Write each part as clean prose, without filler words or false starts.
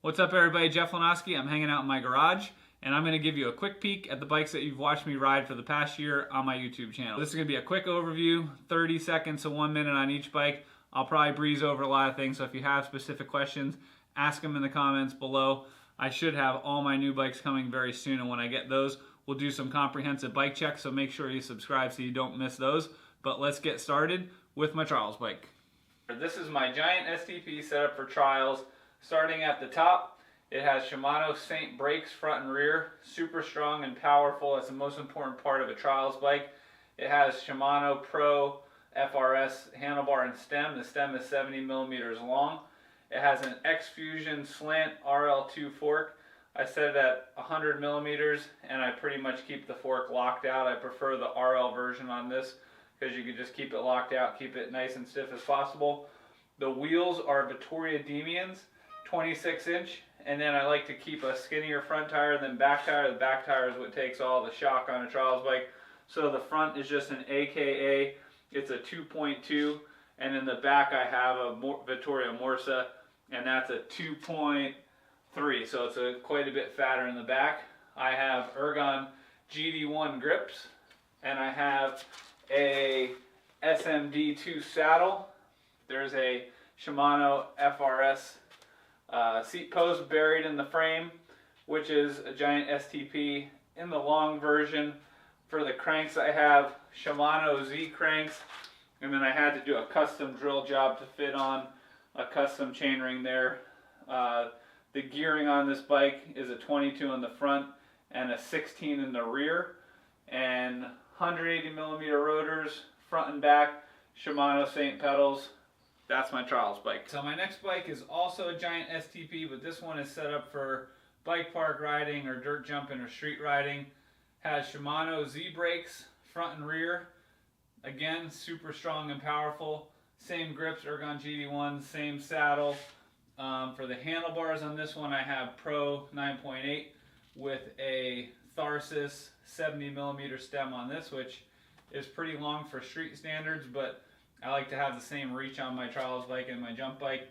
What's up everybody, Jeff Lanoski. I'm hanging out in my garage and I'm going to give you a quick peek at the bikes that you've watched me ride for the past year on my YouTube channel. This is going to be a quick overview, 30 seconds to 1 minute on each bike. I'll probably breeze over a lot of things, so if you have specific questions, ask them in the comments below. I should have all my new bikes coming very soon, and when I get those, we'll do some comprehensive bike checks, so make sure you subscribe so you don't miss those. But let's get started with my trials bike. This is my giant STP set up for trials. Starting at the top, it has Shimano Saint brakes front and rear, super strong and powerful. That's the most important part of a trials bike. It has Shimano Pro FRS handlebar and stem. The stem is 70 millimeters long. It has an X-Fusion slant RL2 fork. I set it at 100 millimeters and I pretty much keep the fork locked out. I prefer the RL version on this because you can just keep it locked out, keep it nice and stiff as possible. The wheels are Vittoria Demians, 26 inch, and then I like to keep a skinnier front tire than back tire. The back tire is what takes all the shock on a trials bike. So the front is just an AKA, it's a 2.2, and in the back I have a Vittoria Morsa, and that's a 2.3, so it's quite a bit fatter in the back. I have Ergon GD1 grips, and I have a SMD2 saddle. There's a Shimano FRS seat post buried in the frame, which is a giant STP. In the long version, for the cranks, I have Shimano Z cranks, and then I had to do a custom drill job to fit on a custom chainring there. The gearing on this bike is a 22 in the front and a 16 in the rear, and 180 millimeter rotors front and back, Shimano Saint pedals. That's my trials bike. So my next bike is also a giant STP, but this one is set up for bike park riding or dirt jumping or street riding. Has Shimano Z brakes, front and rear. Again, super strong and powerful. Same grips, Ergon GD1, same saddle. For the handlebars on this one, I have Pro 9.8 with a Tharsis 70 millimeter stem on this, which is pretty long for street standards, but I like to have the same reach on my trials bike and my jump bike.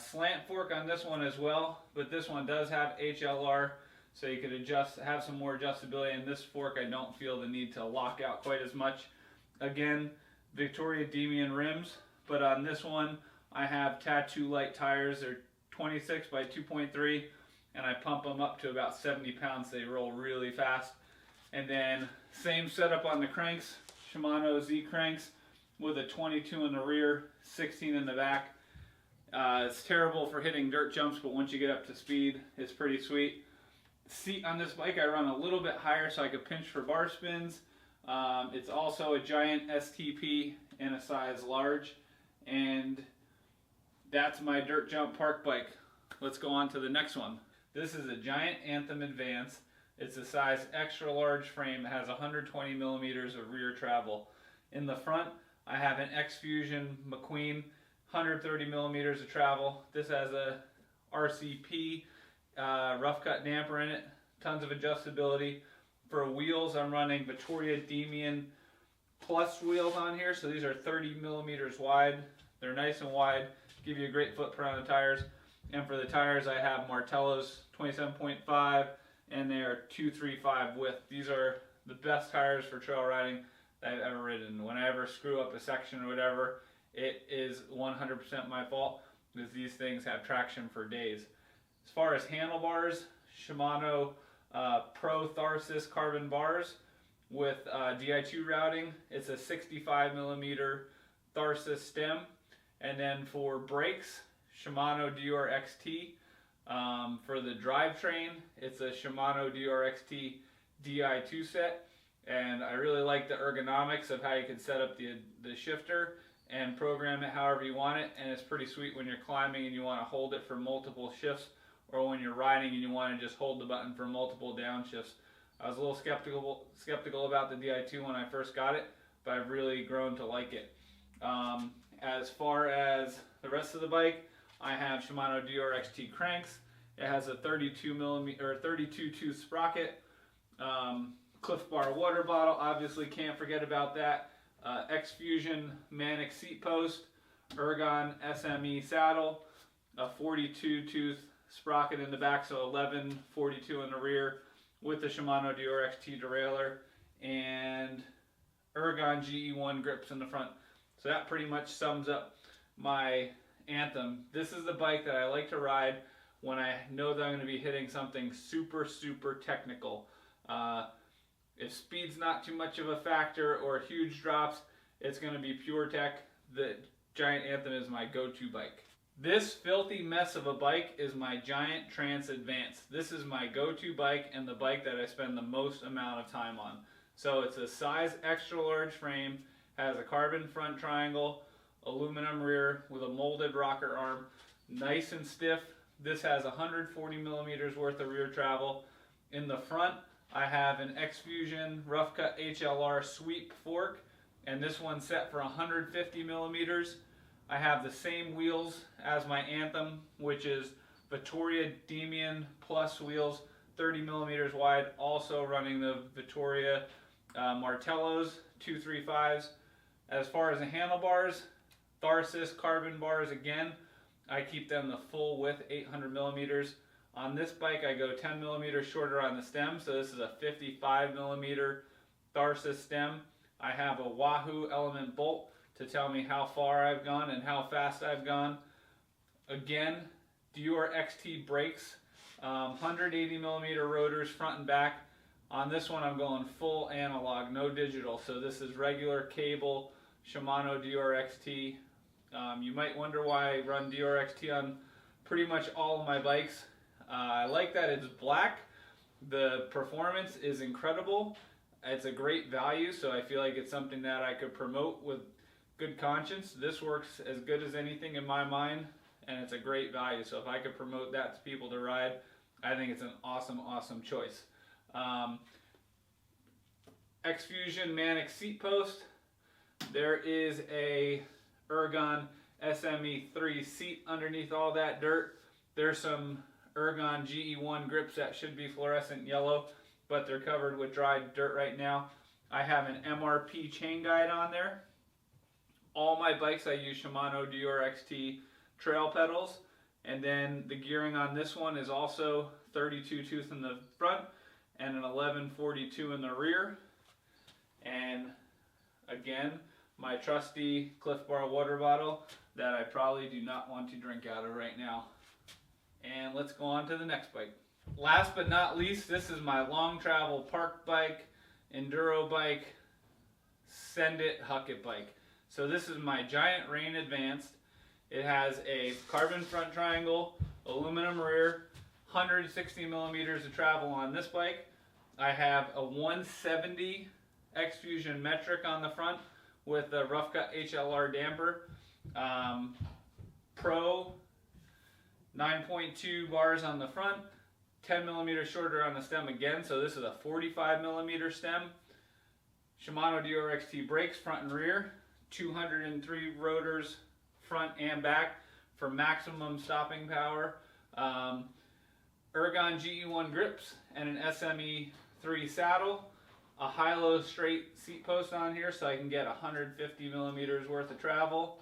Slant fork on this one as well, but this one does have HLR, so you could have some more adjustability. In this fork, I don't feel the need to lock out quite as much. Again, Vittoria Demian rims, but on this one, I have Tattoo Light tires. They're 26 by 2.3, and I pump them up to about 70 pounds. They roll really fast. And then same setup on the cranks, Shimano Z cranks, with a 22 in the rear, 16 in the back. It's terrible for hitting dirt jumps, but once you get up to speed, it's pretty sweet. Seat on this bike, I run a little bit higher so I could pinch for bar spins. It's also a giant STP in a size large, and that's my dirt jump park bike. Let's go on to the next one. This is a giant Anthem Advance. It's a size extra large frame. It has 120 millimeters of rear travel. In the front, I have an X-Fusion McQueen, 130 millimeters of travel. This has a RCP rough cut damper in it, tons of adjustability. For wheels, I'm running Vittoria Demian Plus wheels on here, so these are 30 millimeters wide. They're nice and wide, give you a great footprint on the tires. And for the tires, I have Martello's 27.5, and they are 235 width. These are the best tires for trail riding that I've ever ridden. When I ever screw up a section or whatever, it is 100% my fault, because these things have traction for days. As far as handlebars, Shimano Pro Tharsis carbon bars with Di2 routing. It's a 65 millimeter Tharsis stem. And then for brakes, Shimano Deore XT. For the drivetrain, it's a Shimano Deore XT Di2 set. And I really like the ergonomics of how you can set up the shifter and program it however you want it. And it's pretty sweet when you're climbing and you want to hold it for multiple shifts, or when you're riding and you want to just hold the button for multiple downshifts. I was a little skeptical about the Di2 when I first got it, but I've really grown to like it. As far as the rest of the bike, I have Shimano Deore XT cranks. It has a 32 tooth sprocket. Cliff Bar water bottle, obviously can't forget about that. X-Fusion Manic seat post, Ergon SME saddle, a 42 tooth sprocket in the back, so 1142 in the rear with the Shimano Deore XT derailleur, and Ergon GE1 grips in the front. So that pretty much sums up my Anthem. This is the bike that I like to ride when I know that I'm going to be hitting something super, super technical. If speed's not too much of a factor or huge drops, it's going to be pure tech. The Giant Anthem is my go-to bike. This filthy mess of a bike is my Giant Trance Advance. This is my go-to bike and the bike that I spend the most amount of time on. So it's a size extra large frame, has a carbon front triangle, aluminum rear with a molded rocker arm, nice and stiff. This has 140 millimeters worth of rear travel. In the front, I have an X-Fusion rough cut HLR sweep fork, and this one's set for 150 millimeters. I have the same wheels as my Anthem, which is Vittoria Demian Plus wheels, 30 millimeters wide, also running the Vittoria Martellos 235s. As far as the handlebars, Tharsis carbon bars again. I keep them the full width, 800 millimeters. On this bike, I go 10 millimeters shorter on the stem, so this is a 55 millimeter Tharsis stem. I have a Wahoo element bolt to tell me how far I've gone and how fast I've gone. Again, Deore XT brakes, 180 millimeter rotors front and back. On this one, I'm going full analog, no digital. So this is regular cable Shimano Deore XT. You might wonder why I run Deore XT on pretty much all of my bikes. I like that it's black. The performance is incredible. It's a great value, so I feel like it's something that I could promote with good conscience. This works as good as anything in my mind, and it's a great value. So if I could promote that to people to ride, I think it's an awesome, awesome choice. X-Fusion Manic seat post. There is a Ergon SME3 seat underneath all that dirt. There's some Ergon GE1 grips that should be fluorescent yellow, but they're covered with dried dirt right now. I have an MRP chain guide on there. All my bikes I use Shimano Deore XT trail pedals, and then the gearing on this one is also 32 tooth in the front and an 1142 in the rear. And again, my trusty Cliff Bar water bottle that I probably do not want to drink out of right now. And let's go on to the next bike. Last but not least, this is my long travel park bike, enduro bike, send it, huck it bike. So this is my Giant Rain Advanced. It has a carbon front triangle, aluminum rear, 160 millimeters of travel on this bike. I have a 170 X-Fusion metric on the front with a rough cut HLR damper. Pro 9.2 bars on the front, 10 millimeters shorter on the stem again, so this is a 45 millimeter stem. Shimano Deore XT brakes front and rear, 203 rotors front and back for maximum stopping power. Ergon GE1 grips and an SME3 saddle. A high-low straight seat post on here so I can get 150 millimeters worth of travel.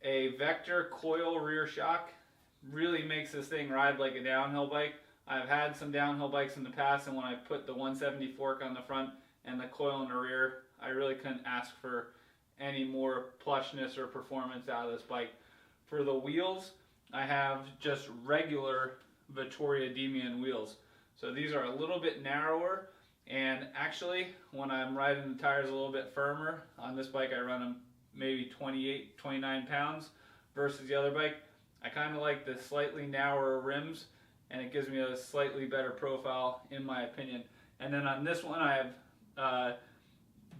A Vector coil rear shock really makes this thing ride like a downhill bike. I've had some downhill bikes in the past, and when I put the 170 fork on the front and the coil in the rear, I really couldn't ask for any more plushness or performance out of this bike. For the wheels, I have just regular Vittoria Demian wheels. So these are a little bit narrower, and actually when I'm riding the tires a little bit firmer, on this bike I run them maybe 28, 29 pounds versus the other bike. I kind of like the slightly narrower rims, and it gives me a slightly better profile in my opinion. And then on this one I have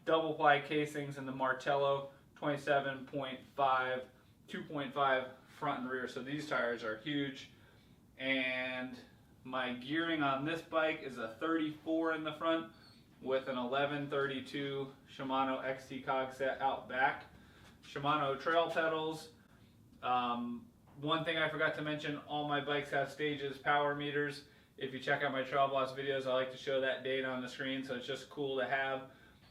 double ply casings in the Martello 27.5, 2.5 front and rear. So these tires are huge, and my gearing on this bike is a 34 in the front with an 1132 Shimano XT cog set out back. Shimano trail pedals. One thing I forgot to mention, all my bikes have Stages power meters. If you check out my Trail Boss videos, I like to show that data on the screen, so it's just cool to have.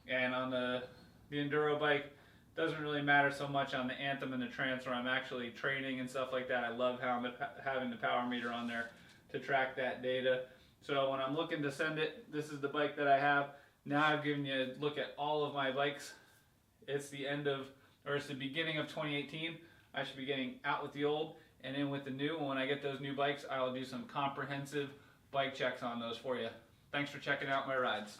And on the enduro bike, Doesn't really matter so much on the Anthem and the Trance where I'm actually training and stuff like that. I love having the power meter on there to track that data. So when I'm looking to send it, this is the bike that I have. Now I've given you a look at all of my bikes. It's the beginning of 2018. I should be getting out with the old and in with the new. And when I get those new bikes, I'll do some comprehensive bike checks on those for you. Thanks for checking out my rides.